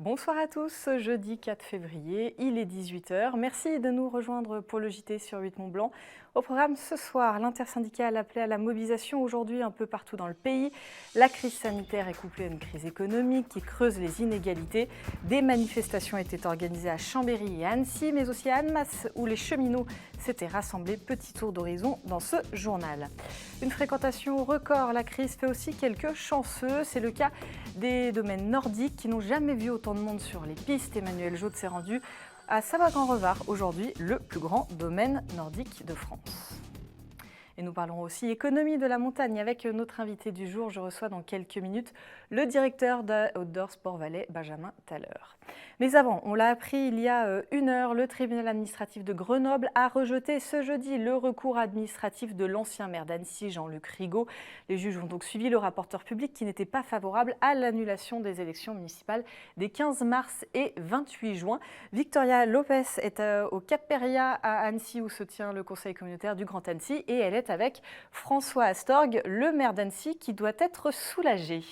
Bonsoir à tous, jeudi 4 février, il est 18h. Merci de nous rejoindre pour le JT sur 8 Mont-Blanc. Au programme ce soir, l'intersyndicale appelée à la mobilisation aujourd'hui un peu partout dans le pays. La crise sanitaire est couplée à une crise économique qui creuse les inégalités. Des manifestations étaient organisées à Chambéry et à Annecy, mais aussi à Annemasse où les cheminots s'étaient rassemblés. Petit tour d'horizon dans ce journal. Une fréquentation record, la crise fait aussi quelques chanceux. C'est le cas des domaines nordiques qui n'ont jamais vu autant de monde sur les pistes. Emmanuel Jaude s'est rendu à Savarin-Revard, aujourd'hui le plus grand domaine nordique de France. Et nous parlerons aussi économie de la montagne avec notre invité du jour. Je reçois dans quelques minutes le directeur de Outdoor Sport Valais, Benjamin Thaler. Mais avant, on l'a appris il y a une heure, le tribunal administratif de Grenoble a rejeté ce jeudi le recours administratif de l'ancien maire d'Annecy, Jean-Luc Rigaud. Les juges ont donc suivi le rapporteur public qui n'était pas favorable à l'annulation des élections municipales des 15 mars et 28 juin. Victoria Lopez est au Cap Péria à Annecy où se tient le conseil communautaire du Grand Annecy et elle est avec François Astorg, le maire d'Annecy qui doit être soulagé.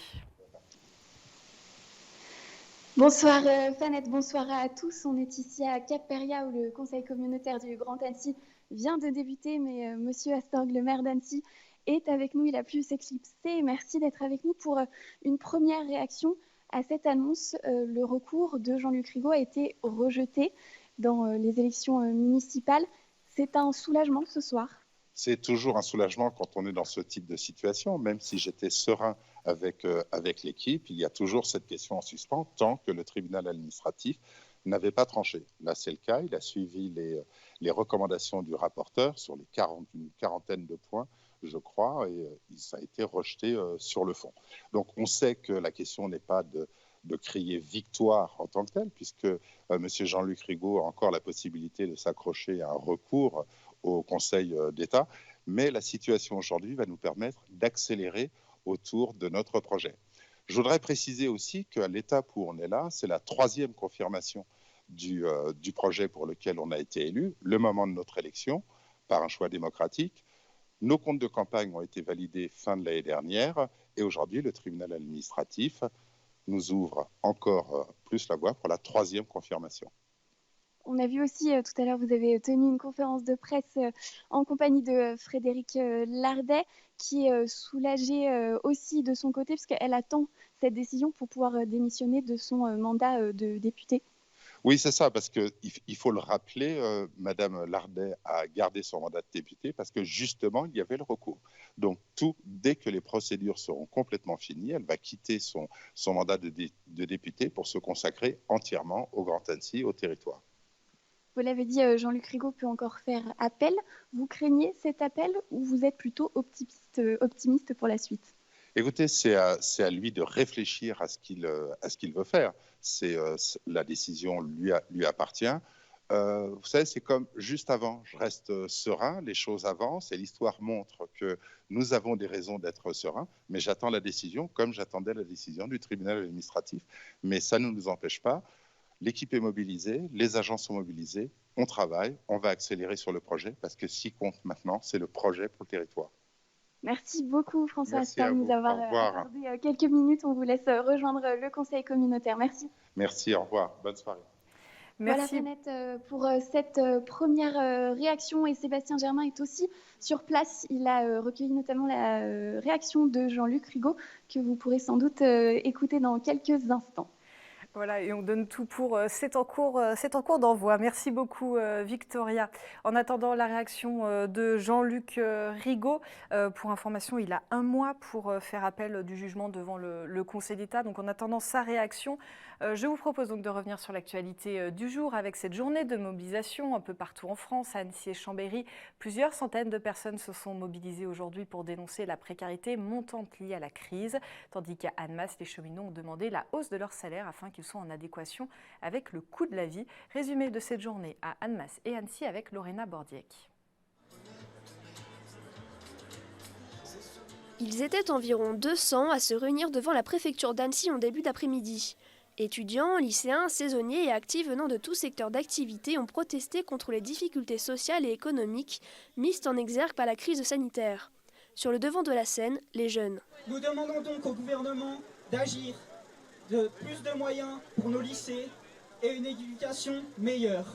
Bonsoir Fanette, bonsoir à tous. On est ici à Cap Péria où le conseil communautaire du Grand Annecy vient de débuter, mais monsieur Astorg, le maire d'Annecy, est avec nous. Il a pu s'éclipser. Merci d'être avec nous pour une première réaction à cette annonce. Le recours de Jean-Luc Rigaud a été rejeté dans les élections municipales. C'est un soulagement ce soir. C'est toujours un soulagement quand on est dans ce type de situation, même si j'étais serein avec l'équipe, il y a toujours cette question en suspens tant que le tribunal administratif n'avait pas tranché. Là, c'est le cas, il a suivi les recommandations du rapporteur sur une quarantaine de points, je crois, et ça a été rejeté sur le fond. Donc on sait que la question n'est pas de crier victoire en tant que telle, puisque M. Jean-Luc Rigaud a encore la possibilité de s'accrocher à un recours au Conseil d'État, mais la situation aujourd'hui va nous permettre d'accélérer autour de notre projet. Je voudrais préciser aussi qu'à l'étape où on est là, c'est la troisième confirmation du projet pour lequel on a été élu, le moment de notre élection, par un choix démocratique. Nos comptes de campagne ont été validés fin de l'année dernière et aujourd'hui, le tribunal administratif nous ouvre encore plus la voie pour la troisième confirmation. On a vu aussi tout à l'heure, vous avez tenu une conférence de presse en compagnie de Frédéric Lardet, qui est soulagée aussi de son côté, parce qu'elle attend cette décision pour pouvoir démissionner de son mandat de député. Oui, c'est ça, parce qu'il faut le rappeler, Madame Lardet a gardé son mandat de député parce que justement, il y avait le recours. Donc, dès que les procédures seront complètement finies, elle va quitter son mandat de député pour se consacrer entièrement au Grand Annecy, au territoire. Vous l'avez dit, Jean-Luc Rigaud peut encore faire appel. Vous craignez cet appel ou vous êtes plutôt optimiste pour la suite ? Écoutez, c'est à lui de réfléchir à ce qu'il veut faire. La décision lui appartient. Vous savez, c'est comme juste avant. Je reste serein, les choses avancent et l'histoire montre que nous avons des raisons d'être sereins, mais j'attends la décision comme j'attendais la décision du tribunal administratif. Mais ça ne nous empêche pas. L'équipe est mobilisée, les agents sont mobilisés, on travaille, on va accélérer sur le projet parce que ce qui compte maintenant, c'est le projet pour le territoire. Merci beaucoup François Astorg de nous avoir accordé quelques minutes. On vous laisse rejoindre le conseil communautaire. Merci. Merci, au revoir. Bonne soirée. Merci. Voilà Fanette pour cette première réaction et Sébastien Germain est aussi sur place. Il a recueilli notamment la réaction de Jean-Luc Rigaud que vous pourrez sans doute écouter dans quelques instants. Voilà, et on donne tout pour c'est en cours d'envoi. Merci beaucoup Victoria. En attendant la réaction de Jean-Luc Rigaud, pour information, il a 1 mois pour faire appel du jugement devant le Conseil d'État. Donc en attendant sa réaction, je vous propose donc de revenir sur l'actualité du jour avec cette journée de mobilisation un peu partout en France, à Annecy et Chambéry. Plusieurs centaines de personnes se sont mobilisées aujourd'hui pour dénoncer la précarité montante liée à la crise, tandis qu'à Annemasse, les cheminots ont demandé la hausse de leur salaire afin qu'ils soient en adéquation avec le coût de la vie. Résumé de cette journée à Annemasse et Annecy avec Lorena Bordiec. Ils étaient environ 200 à se réunir devant la préfecture d'Annecy en début d'après-midi. Étudiants, lycéens, saisonniers et actifs venant de tout secteur d'activité ont protesté contre les difficultés sociales et économiques mises en exergue par la crise sanitaire. Sur le devant de la scène, les jeunes. Nous demandons donc au gouvernement d'agir de plus de moyens pour nos lycées et une éducation meilleure.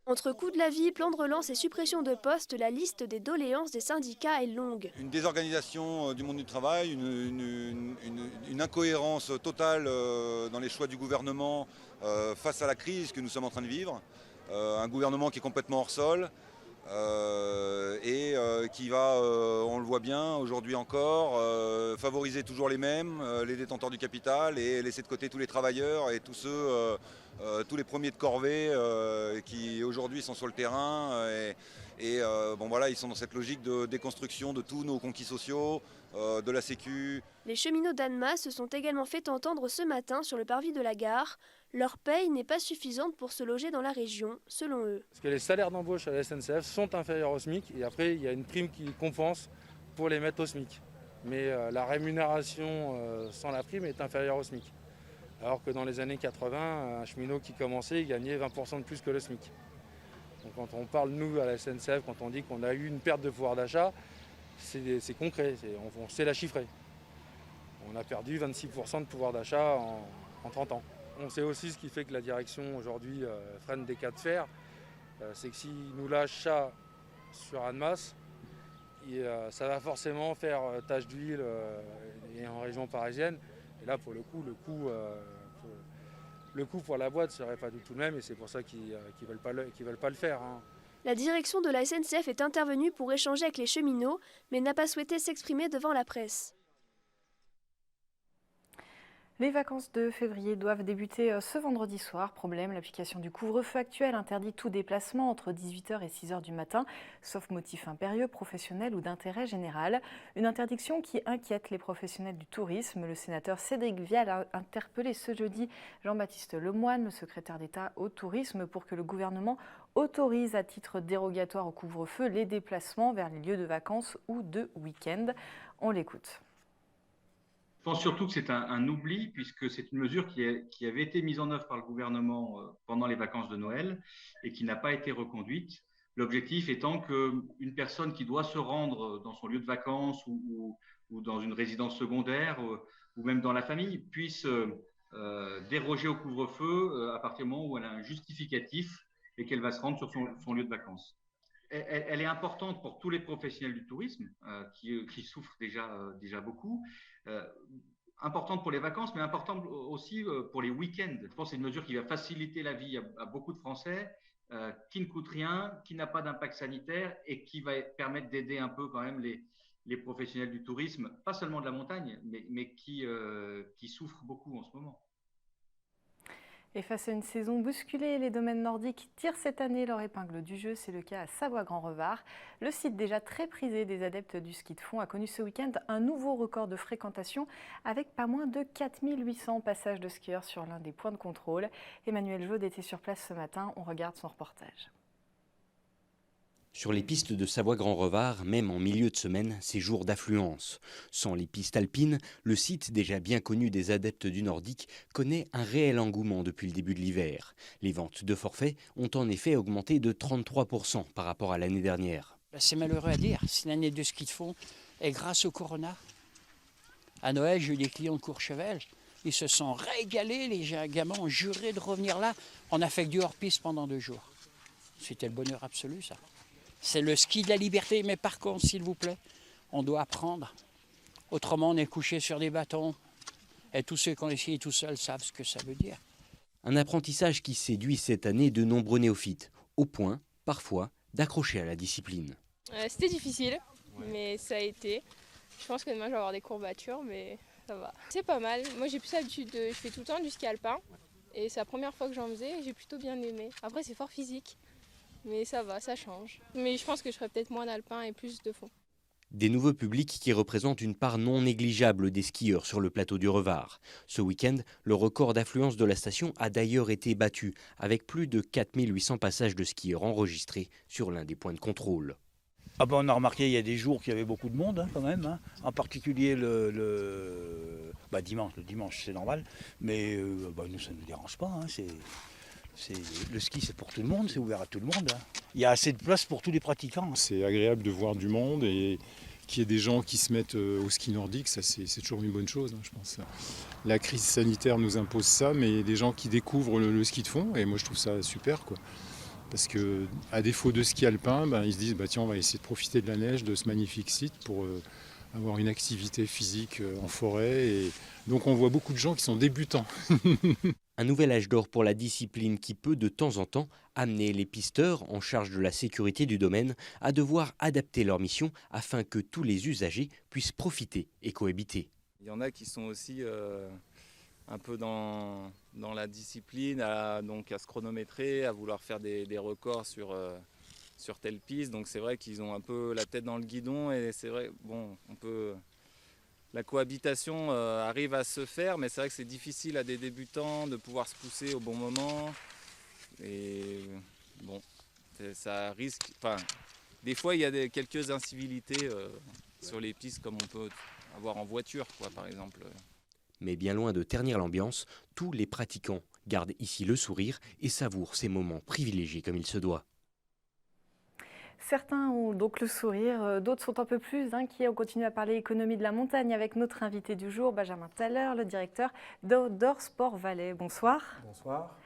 Entre coût de la vie, plan de relance et suppression de postes, la liste des doléances des syndicats est longue. Une désorganisation du monde du travail, une incohérence totale dans les choix du gouvernement face à la crise que nous sommes en train de vivre. Un gouvernement qui est complètement hors sol et qui va, on le voit bien aujourd'hui encore, favoriser toujours les mêmes, les détenteurs du capital, et laisser de côté tous les travailleurs et tous ceux, tous les premiers de corvée qui aujourd'hui sont sur le terrain. Bon voilà, ils sont dans cette logique de déconstruction de tous nos conquis sociaux, de la Sécu. Les cheminots d'Annemasse se sont également fait entendre ce matin sur le parvis de la gare. Leur paye n'est pas suffisante pour se loger dans la région, selon eux. Parce que les salaires d'embauche à la SNCF sont inférieurs au SMIC et après il y a une prime qui compense pour les mettre au SMIC. Mais la rémunération sans la prime est inférieure au SMIC. Alors que dans les années 80, un cheminot qui commençait il gagnait 20% de plus que le SMIC. Donc quand on parle, nous, à la SNCF, quand on dit qu'on a eu une perte de pouvoir d'achat, c'est concret, on sait la chiffrer. On a perdu 26% de pouvoir d'achat en 30 ans. On sait aussi ce qui fait que la direction aujourd'hui freine des cas de fer, c'est que s'ils nous lâchent ça sur Annemasse, ça va forcément faire tache d'huile et en région parisienne. Et là, pour le coup, le coût pour la boîte ne serait pas du tout le même et c'est pour ça qu'ils ne veulent pas le faire. La direction de la SNCF est intervenue pour échanger avec les cheminots, mais n'a pas souhaité s'exprimer devant la presse. Les vacances de février doivent débuter ce vendredi soir. Problème, l'application du couvre-feu actuel interdit tout déplacement entre 18h et 6h du matin, sauf motif impérieux, professionnel ou d'intérêt général. Une interdiction qui inquiète les professionnels du tourisme. Le sénateur Cédric Vial a interpellé ce jeudi Jean-Baptiste Lemoyne, le secrétaire d'État au tourisme, pour que le gouvernement autorise à titre dérogatoire au couvre-feu les déplacements vers les lieux de vacances ou de week-end. On l'écoute. Je pense surtout que c'est un oubli, puisque c'est une mesure qui avait été mise en œuvre par le gouvernement pendant les vacances de Noël et qui n'a pas été reconduite. L'objectif étant qu'une personne qui doit se rendre dans son lieu de vacances ou dans une résidence secondaire ou même dans la famille puisse déroger au couvre-feu à partir du moment où elle a un justificatif et qu'elle va se rendre sur son lieu de vacances. Elle est importante pour tous les professionnels du tourisme qui souffrent déjà beaucoup. Importante pour les vacances, mais importante aussi pour les week-ends. Je pense que c'est une mesure qui va faciliter la vie à beaucoup de Français, qui ne coûte rien, qui n'a pas d'impact sanitaire et qui va permettre d'aider un peu quand même les professionnels du tourisme, pas seulement de la montagne, mais qui souffrent beaucoup en ce moment. Et face à une saison bousculée, les domaines nordiques tirent cette année leur épingle du jeu. C'est le cas à Savoie-Grand-Revard. Le site déjà très prisé des adeptes du ski de fond a connu ce week-end un nouveau record de fréquentation avec pas moins de 4800 passages de skieurs sur l'un des points de contrôle. Emmanuel Jaude était sur place ce matin. On regarde son reportage. Sur les pistes de Savoie-Grand-Revard, même en milieu de semaine, c'est jour d'affluence. Sans les pistes alpines, le site déjà bien connu des adeptes du nordique connaît un réel engouement depuis le début de l'hiver. Les ventes de forfaits ont en effet augmenté de 33% par rapport à l'année dernière. C'est malheureux à dire, c'est une année de ski de fond et grâce au Corona. À Noël, j'ai eu des clients de Courchevel, ils se sont régalés, les gamins ont juré de revenir là. On a fait que du hors-piste pendant 2 jours. C'était le bonheur absolu, ça. C'est le ski de la liberté, mais par contre, s'il vous plaît, on doit apprendre. Autrement, on est couché sur des bâtons. Et tous ceux qui ont essayé tout seuls savent ce que ça veut dire. Un apprentissage qui séduit cette année de nombreux néophytes, au point, parfois, d'accrocher à la discipline. C'était difficile, mais ça a été. Je pense que demain, je vais avoir des courbatures, mais ça va. C'est pas mal. Moi, j'ai plus l'habitude je fais tout le temps du ski alpin. Et c'est la première fois que j'en faisais et j'ai plutôt bien aimé. Après, c'est fort physique. Mais ça va, ça change. Mais je pense que je ferai peut-être moins d'alpin et plus de fond. Des nouveaux publics qui représentent une part non négligeable des skieurs sur le plateau du Revard. Ce week-end, le record d'affluence de la station a d'ailleurs été battu, avec plus de 4800 passages de skieurs enregistrés sur l'un des points de contrôle. On a remarqué il y a des jours qu'il y avait beaucoup de monde quand même, en particulier dimanche. Le dimanche c'est normal, mais nous ça ne nous dérange pas. Le ski, c'est pour tout le monde, c'est ouvert à tout le monde. Il y a assez de place pour tous les pratiquants. C'est agréable de voir du monde et qu'il y ait des gens qui se mettent au ski nordique, ça c'est toujours une bonne chose, hein, je pense. La crise sanitaire nous impose ça, mais il y a des gens qui découvrent le ski de fond, et moi je trouve ça super, quoi. Parce qu'à défaut de ski alpin, ils se disent tiens, on va essayer de profiter de la neige, de ce magnifique site pour avoir une activité physique en forêt. Et donc on voit beaucoup de gens qui sont débutants. Un nouvel âge d'or pour la discipline qui peut de temps en temps amener les pisteurs en charge de la sécurité du domaine à devoir adapter leur mission afin que tous les usagers puissent profiter et cohabiter. Il y en a qui sont aussi un peu dans la discipline, à se chronométrer, à vouloir faire des records sur telle piste. Donc c'est vrai qu'ils ont un peu la tête dans le guidon et c'est vrai, la cohabitation arrive à se faire, mais c'est vrai que c'est difficile à des débutants de pouvoir se pousser au bon moment. Et bon, ça risque. Enfin, des fois, il y a quelques incivilités sur les pistes, comme on peut avoir en voiture, quoi, par exemple. Mais bien loin de ternir l'ambiance, tous les pratiquants gardent ici le sourire et savourent ces moments privilégiés comme il se doit. Certains ont donc le sourire, d'autres sont un peu plus inquiets. On continue à parler économie de la montagne avec notre invité du jour, Benjamin Thaler, le directeur d'Outdoor Sport Valais. Bonsoir. Bonsoir.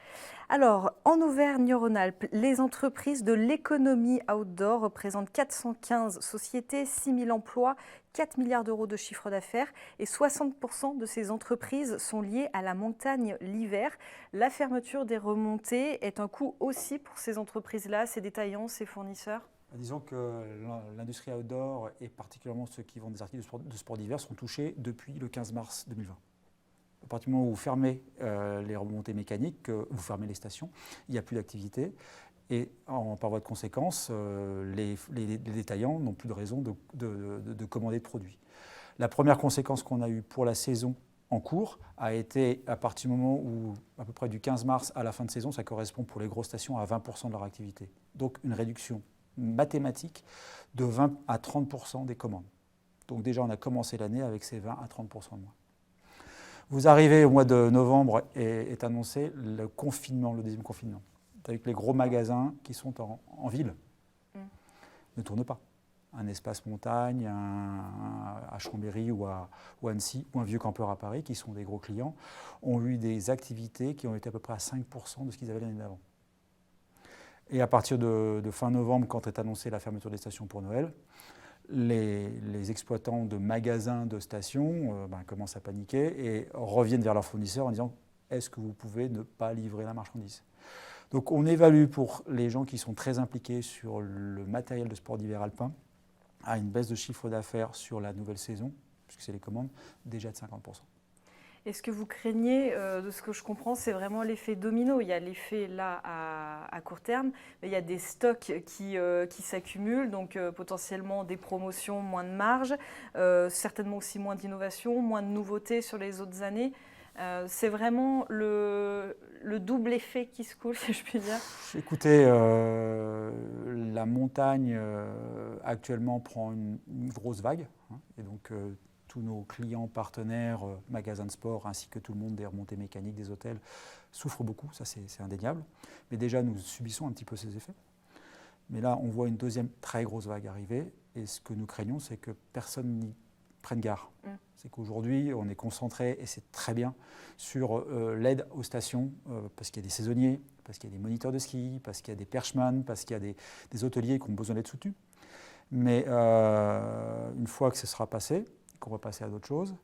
Alors, en Auvergne-Rhône-Alpes, les entreprises de l'économie outdoor représentent 415 sociétés, 6 000 emplois, 4 milliards d'euros de chiffre d'affaires et 60% de ces entreprises sont liées à la montagne l'hiver. La fermeture des remontées est un coût aussi pour ces entreprises-là, ces détaillants, ces fournisseurs. Disons que l'industrie outdoor et particulièrement ceux qui vendent des articles de sport d'hiver sont touchés depuis le 15 mars 2020. À partir du moment où vous fermez les remontées mécaniques, vous fermez les stations, il n'y a plus d'activité. Et par voie de conséquence, les détaillants n'ont plus de raison de commander de produits. La première conséquence qu'on a eue pour la saison en cours a été à partir du moment où, à peu près du 15 mars à la fin de saison, ça correspond pour les grosses stations à 20% de leur activité. Donc une réduction mathématique de 20 à 30% des commandes. Donc déjà, on a commencé l'année avec ces 20 à 30% de moins. Vous arrivez au mois de novembre et est annoncé le confinement, le deuxième confinement. Avec les gros magasins qui sont en ville ne tournent pas. Un espace montagne, à Chambéry ou à Annecy, ou un vieux campeur à Paris, qui sont des gros clients, ont eu des activités qui ont été à peu près à 5% de ce qu'ils avaient l'année d'avant. Et à partir de fin novembre, quand est annoncée la fermeture des stations pour Noël, les exploitants de magasins de stations commencent à paniquer et reviennent vers leurs fournisseurs en disant « Est-ce que vous pouvez ne pas livrer la marchandise ?» Donc on évalue pour les gens qui sont très impliqués sur le matériel de sport d'hiver alpin à une baisse de chiffre d'affaires sur la nouvelle saison, puisque c'est les commandes, déjà de 50%. Et ce que vous craignez, de ce que je comprends, c'est vraiment l'effet domino. Il y a l'effet là à court terme, mais il y a des stocks qui s'accumulent, donc potentiellement des promotions, moins de marge, certainement aussi moins d'innovation, moins de nouveautés sur les autres années. C'est vraiment le double effet qui se coule, si je puis dire. Écoutez, la montagne actuellement prend une grosse vague, et donc tous nos clients, partenaires, magasins de sport, ainsi que tout le monde des remontées mécaniques, des hôtels, souffrent beaucoup, ça c'est indéniable. Mais déjà, nous subissons un petit peu ces effets. Mais là, on voit une deuxième très grosse vague arriver, et ce que nous craignons, c'est que personne n'y prenne garde. C'est qu'aujourd'hui, on est concentré, et c'est très bien, sur l'aide aux stations, parce qu'il y a des saisonniers, parce qu'il y a des moniteurs de ski, parce qu'il y a des perchemans, parce qu'il y a des hôteliers qui ont besoin d'être soutenus. Mais une fois que ce sera passé, qu'on va passer à d'autres choses,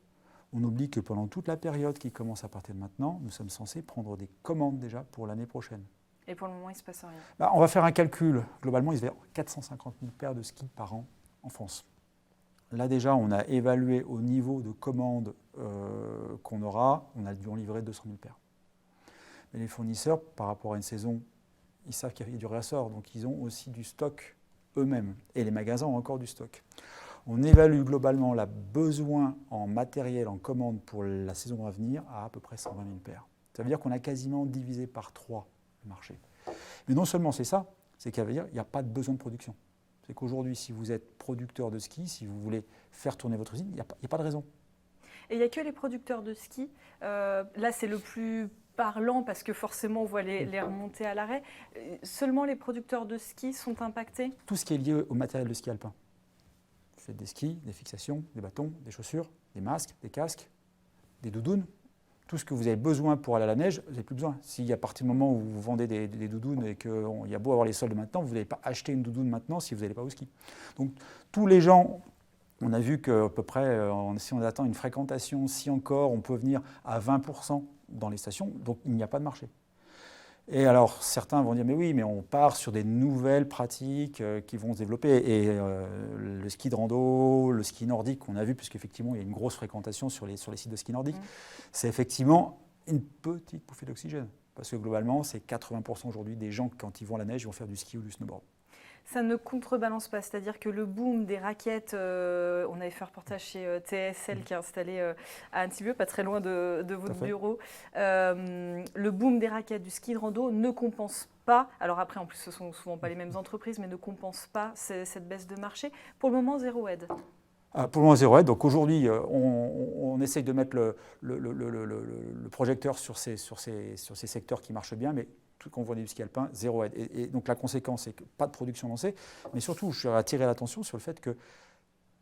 on oublie que pendant toute la période qui commence à partir de maintenant, nous sommes censés prendre des commandes déjà pour l'année prochaine. Et pour le moment, il ne se passe rien. On va faire un calcul. Globalement, il se fait 450 000 paires de skis par an en France. Là déjà, on a évalué au niveau de commandes qu'on aura, on a dû en livrer 200 000 paires. Mais les fournisseurs, par rapport à une saison, ils savent qu'il y a du réassort, donc ils ont aussi du stock eux-mêmes. Et les magasins ont encore du stock. On évalue globalement le besoin en matériel, en commande pour la saison à venir à peu près 120 000 paires. Ça veut dire qu'on a quasiment divisé par 3 le marché. Mais non seulement c'est ça, c'est qu'il n'y a pas de besoin de production. C'est qu'aujourd'hui, si vous êtes producteur de ski, si vous voulez faire tourner votre usine, il n'y a pas de raison. Et il n'y a que les producteurs de ski. Là, c'est le plus parlant parce que forcément, on voit les remontées à l'arrêt. Seulement les producteurs de ski sont impactés ? Tout ce qui est lié au matériel de ski alpin. faites des skis, des fixations, des bâtons, des chaussures, des masques, des casques, des doudounes. Tout ce que vous avez besoin pour aller à la neige, vous n'avez plus besoin. Si à partir du moment où vous vendez des doudounes et qu'il y a beau avoir les soldes maintenant, vous n'allez pas acheter une doudoune maintenant si vous n'allez pas au ski. Donc tous les gens, on a vu qu'à peu près, si on attend une fréquentation, si encore, on peut venir à 20% dans les stations, donc il n'y a pas de marché. Et alors, certains vont dire, mais oui, mais on part sur des nouvelles pratiques qui vont se développer. Et le ski de rando, le ski nordique, on a vu, puisqu'effectivement, il y a une grosse fréquentation sur les sites de ski nordique, c'est effectivement une petite bouffée d'oxygène. Parce que globalement, c'est 80% aujourd'hui des gens, quand ils vont à la neige, ils vont faire du ski ou du snowboard. Ça ne contrebalance pas, c'est-à-dire que le boom des raquettes, on avait fait un reportage chez TSL qui est installé à Antibio, pas très loin de votre bureau. Le boom des raquettes du ski de rando ne compense pas, alors après en plus ce ne sont souvent pas les mêmes entreprises, mais ne compense pas cette baisse de marché. Pour le moment, zéro aide. Pour le moment, zéro aide. Donc aujourd'hui, on essaye de mettre le projecteur sur ces secteurs qui marchent bien, mais quand on voit du ski alpin, zéro aide. Et donc la conséquence, c'est que pas de production lancée, mais surtout, je vais attirer l'attention sur le fait que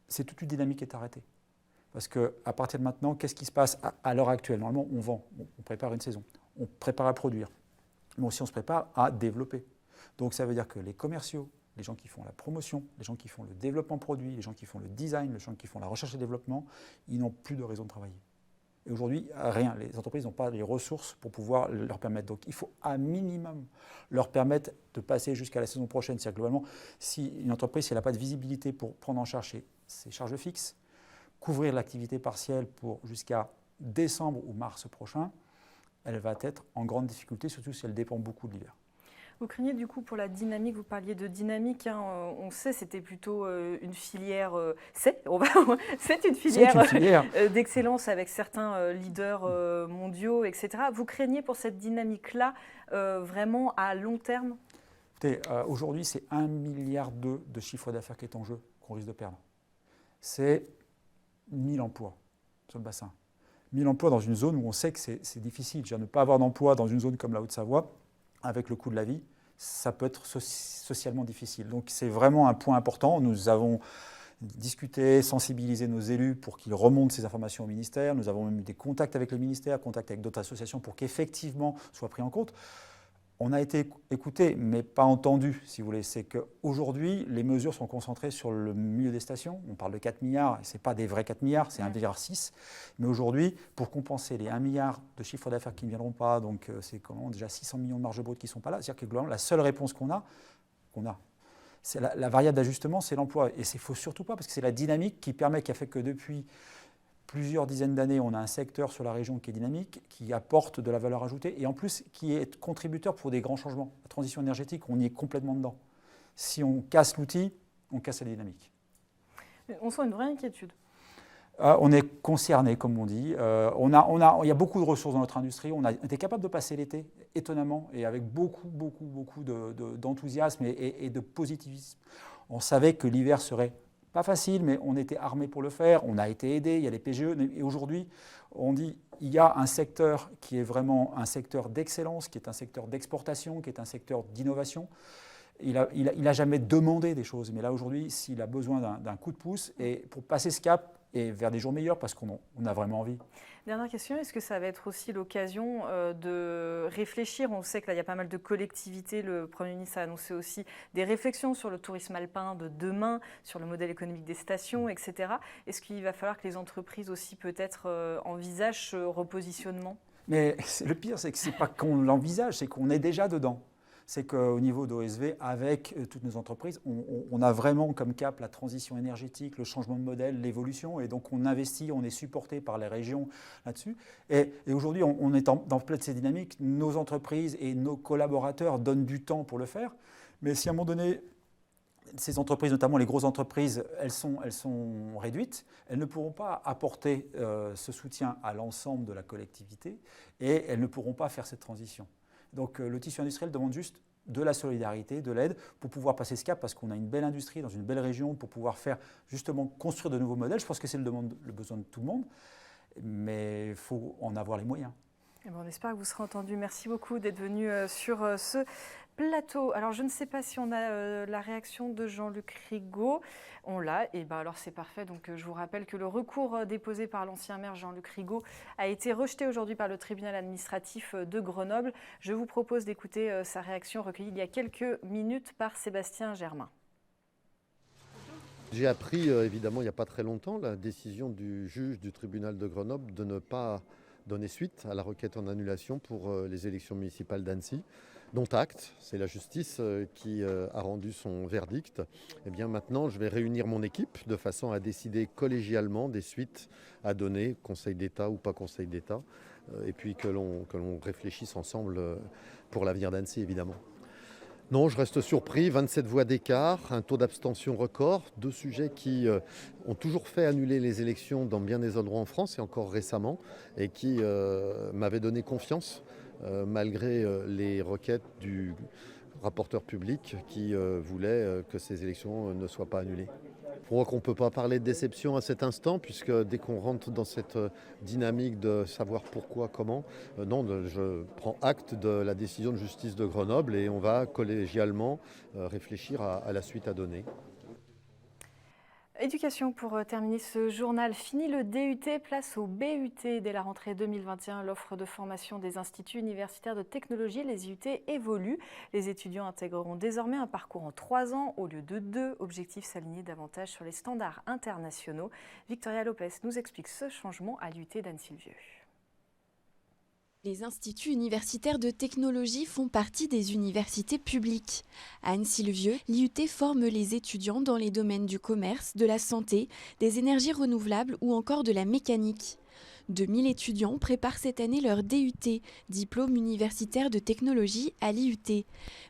c'est toute une dynamique qui est arrêtée. Parce qu'à partir de maintenant, qu'est-ce qui se passe à l'heure actuelle? Normalement, on vend, on prépare une saison, on prépare à produire, mais aussi on se prépare à développer. Donc ça veut dire que les commerciaux, les gens qui font la promotion, les gens qui font le développement produit, les gens qui font le design, les gens qui font la recherche et développement, ils n'ont plus de raison de travailler. Et aujourd'hui, rien. Les entreprises n'ont pas les ressources pour pouvoir leur permettre. Donc il faut à minimum leur permettre de passer jusqu'à la saison prochaine. C'est-à-dire globalement, si une entreprise n'a pas de visibilité pour prendre en charge ses charges fixes, couvrir l'activité partielle pour jusqu'à décembre ou mars prochain, elle va être en grande difficulté, surtout si elle dépend beaucoup de l'hiver. Vous craignez du coup pour la dynamique, vous parliez de dynamique, hein, on sait c'était plutôt une filière, c'est une filière d'excellence avec certains leaders mondiaux, etc. Vous craignez pour cette dynamique-là vraiment à long terme? Aujourd'hui, c'est 1,2 milliard de chiffre d'affaires qui est en jeu, qu'on risque de perdre. C'est 1000 emplois sur le bassin. 1000 emplois dans une zone où on sait que c'est difficile. Ne pas avoir d'emploi dans une zone comme la Haute-Savoie, avec le coût de la vie, ça peut être socialement difficile. Donc c'est vraiment un point important. Nous avons discuté, sensibilisé nos élus pour qu'ils remontent ces informations au ministère. Nous avons même eu des contacts avec le ministère, contacts avec d'autres associations pour qu'effectivement soit pris en compte. On a été écouté, mais pas entendu, si vous voulez. C'est qu'aujourd'hui, les mesures sont concentrées sur le milieu des stations. On parle de 4 milliards, et ce n'est pas des vrais 4 milliards, c'est 1,6 milliard. Mais aujourd'hui, pour compenser les 1 milliard de chiffre d'affaires qui ne viendront pas, donc c'est déjà 600 millions de marge brute qui ne sont pas là, c'est-à-dire que globalement, la seule réponse qu'on a, c'est la variable d'ajustement, c'est l'emploi. Et il ne faut surtout pas, parce que c'est la dynamique qui a fait que depuis plusieurs dizaines d'années, on a un secteur sur la région qui est dynamique, qui apporte de la valeur ajoutée et en plus qui est contributeur pour des grands changements. La transition énergétique, on y est complètement dedans. Si on casse l'outil, on casse la dynamique. On sent une vraie inquiétude. On est concerné, comme on dit. Il y a beaucoup de ressources dans notre industrie. On a été capable de passer l'été, étonnamment, et avec beaucoup d'enthousiasme et de positivisme. On savait que l'hiver serait pas facile, mais on était armé pour le faire, on a été aidé, il y a les PGE, et aujourd'hui, on dit il y a un secteur qui est vraiment un secteur d'excellence, qui est un secteur d'exportation, qui est un secteur d'innovation. Il a jamais demandé des choses, mais là aujourd'hui, s'il a besoin d'un coup de pouce, et pour passer ce cap et vers des jours meilleurs, parce qu'on a vraiment envie. Dernière question, est-ce que ça va être aussi l'occasion de réfléchir? On sait que là, il y a pas mal de collectivités. Le Premier ministre a annoncé aussi des réflexions sur le tourisme alpin de demain, sur le modèle économique des stations, etc. Est-ce qu'il va falloir que les entreprises aussi peut-être envisagent ce repositionnement? Mais le pire, c'est que ce n'est pas qu'on l'envisage, c'est qu'on est déjà dedans. C'est qu'au niveau d'OSV, avec toutes nos entreprises, on a vraiment comme cap la transition énergétique, le changement de modèle, l'évolution, et donc on investit, on est supporté par les régions là-dessus. Et aujourd'hui, on est dans plein de ces dynamiques. Nos entreprises et nos collaborateurs donnent du temps pour le faire, mais si à un moment donné, ces entreprises, notamment les grosses entreprises, elles sont réduites, elles ne pourront pas apporter ce soutien à l'ensemble de la collectivité, et elles ne pourront pas faire cette transition. Donc le tissu industriel demande juste de la solidarité, de l'aide pour pouvoir passer ce cap, parce qu'on a une belle industrie dans une belle région pour pouvoir faire justement construire de nouveaux modèles. Je pense que c'est le besoin de tout le monde, mais il faut en avoir les moyens. Et bon, on espère que vous serez entendu. Merci beaucoup d'être venu sur ce plateau. Alors, je ne sais pas si on a la réaction de Jean-Luc Rigaud. On l'a, et ben alors c'est parfait. Donc, je vous rappelle que le recours déposé par l'ancien maire Jean-Luc Rigaud a été rejeté aujourd'hui par le tribunal administratif de Grenoble. Je vous propose d'écouter sa réaction recueillie il y a quelques minutes par Sébastien Germain. J'ai appris, évidemment, il n'y a pas très longtemps, la décision du juge du tribunal de Grenoble de ne pas donner suite à la requête en annulation pour les élections municipales d'Annecy, dont acte. C'est la justice qui a rendu son verdict. Et bien maintenant, je vais réunir mon équipe de façon à décider collégialement des suites à donner, Conseil d'État ou pas Conseil d'État, et puis que l'on réfléchisse ensemble pour l'avenir d'Annecy, évidemment. Non, je reste surpris, 27 voix d'écart, un taux d'abstention record, deux sujets qui ont toujours fait annuler les élections dans bien des endroits en France et encore récemment, et qui m'avaient donné confiance malgré les requêtes du rapporteur public qui voulait que ces élections ne soient pas annulées. Je crois qu'on ne peut pas parler de déception à cet instant, puisque dès qu'on rentre dans cette dynamique de savoir pourquoi, comment, je prends acte de la décision de justice de Grenoble et on va collégialement réfléchir à la suite à donner. Éducation pour terminer ce journal. Fini le DUT, place au BUT. Dès la rentrée 2021, l'offre de formation des instituts universitaires de technologie, les IUT, évolue. Les étudiants intégreront désormais un parcours en 3 ans au lieu de 2. Objectif s'aligner davantage sur les standards internationaux. Victoria Lopez nous explique ce changement à l'IUT d'Anne-Sylvieux. Les instituts universitaires de technologie font partie des universités publiques. À Anne-Sylvieux, l'IUT forme les étudiants dans les domaines du commerce, de la santé, des énergies renouvelables ou encore de la mécanique. 2000 étudiants préparent cette année leur DUT, diplôme universitaire de technologie à l'IUT.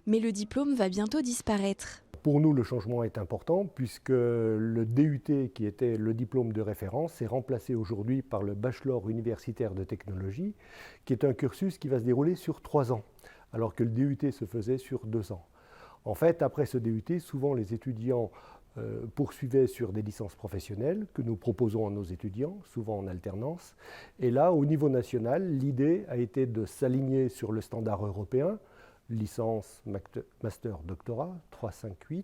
Mais le diplôme va bientôt disparaître. Pour nous, le changement est important puisque le DUT, qui était le diplôme de référence, est remplacé aujourd'hui par le bachelor universitaire de technologie, qui est un cursus qui va se dérouler sur 3 ans, alors que le DUT se faisait sur 2 ans. En fait, après ce DUT, souvent les étudiants poursuivaient sur des licences professionnelles que nous proposons à nos étudiants, souvent en alternance. Et là, au niveau national, l'idée a été de s'aligner sur le standard européen, licence, master, doctorat, 3-5-8,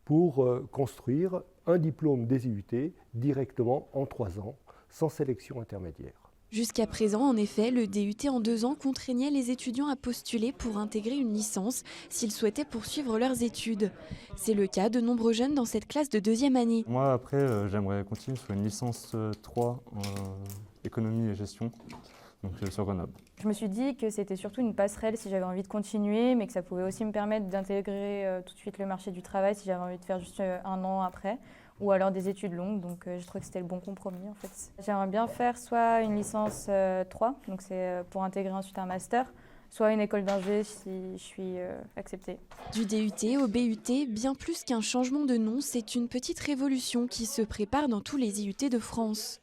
pour construire un diplôme des IUT directement en 3 ans, sans sélection intermédiaire. Jusqu'à présent, en effet, le DUT en 2 ans contraignait les étudiants à postuler pour intégrer une licence s'ils souhaitaient poursuivre leurs études. C'est le cas de nombreux jeunes dans cette classe de 2e année. Moi, après, j'aimerais continuer sur une licence 3 en économie et gestion. Donc sur Grenoble. Je me suis dit que c'était surtout une passerelle si j'avais envie de continuer, mais que ça pouvait aussi me permettre d'intégrer tout de suite le marché du travail si j'avais envie de faire juste 1 an après, ou alors des études longues. Donc je trouvais que c'était le bon compromis en fait. J'aimerais bien faire soit une licence 3, donc c'est pour intégrer ensuite un master, soit une école d'ingé si je suis acceptée. Du DUT au BUT, bien plus qu'un changement de nom, c'est une petite révolution qui se prépare dans tous les IUT de France.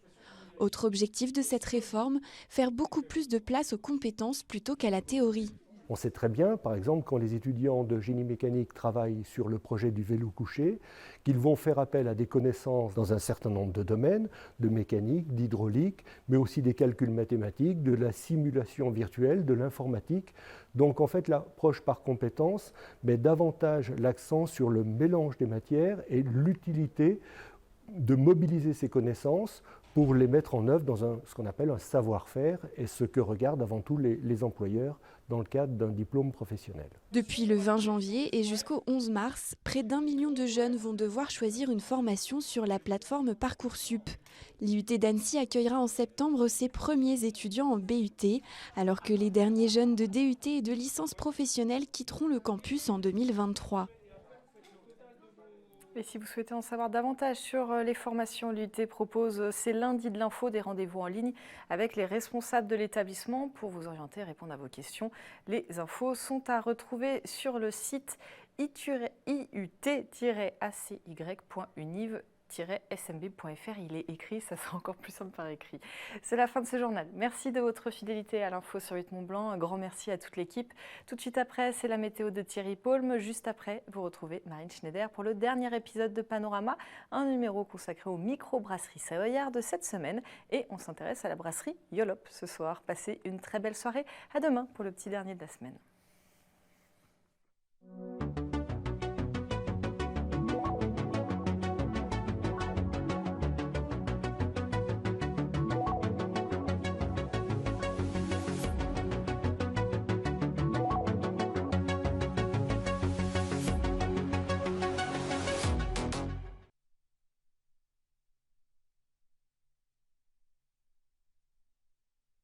Autre objectif de cette réforme, faire beaucoup plus de place aux compétences plutôt qu'à la théorie. On sait très bien, par exemple, quand les étudiants de génie mécanique travaillent sur le projet du vélo couché, qu'ils vont faire appel à des connaissances dans un certain nombre de domaines, de mécanique, d'hydraulique, mais aussi des calculs mathématiques, de la simulation virtuelle, de l'informatique. Donc en fait, l'approche par compétences met davantage l'accent sur le mélange des matières et l'utilité de mobiliser ces connaissances pour les mettre en œuvre dans ce qu'on appelle un savoir-faire et ce que regardent avant tout les employeurs dans le cadre d'un diplôme professionnel. Depuis le 20 janvier et jusqu'au 11 mars, près d'1 million de jeunes vont devoir choisir une formation sur la plateforme Parcoursup. L'IUT d'Annecy accueillera en septembre ses premiers étudiants en BUT, alors que les derniers jeunes de DUT et de licence professionnelle quitteront le campus en 2023. Et si vous souhaitez en savoir davantage sur les formations, l'IUT propose ces lundis de l'info des rendez-vous en ligne avec les responsables de l'établissement pour vous orienter et répondre à vos questions. Les infos sont à retrouver sur le site iut-acy.univ-smb.fr. Il est écrit, ça sera encore plus simple par écrit. C'est la fin de ce journal. Merci de votre fidélité à l'info sur 8 Mont-Blanc. Un grand merci à toute l'équipe. Tout de suite après, c'est la météo de Thierry Paulme. Juste après, vous retrouvez Marine Schneider pour le dernier épisode de Panorama, un numéro consacré aux micro-brasseries savoyardes de cette semaine. Et on s'intéresse à la brasserie Yolop ce soir. Passez une très belle soirée. À demain pour le petit dernier de la semaine. vous.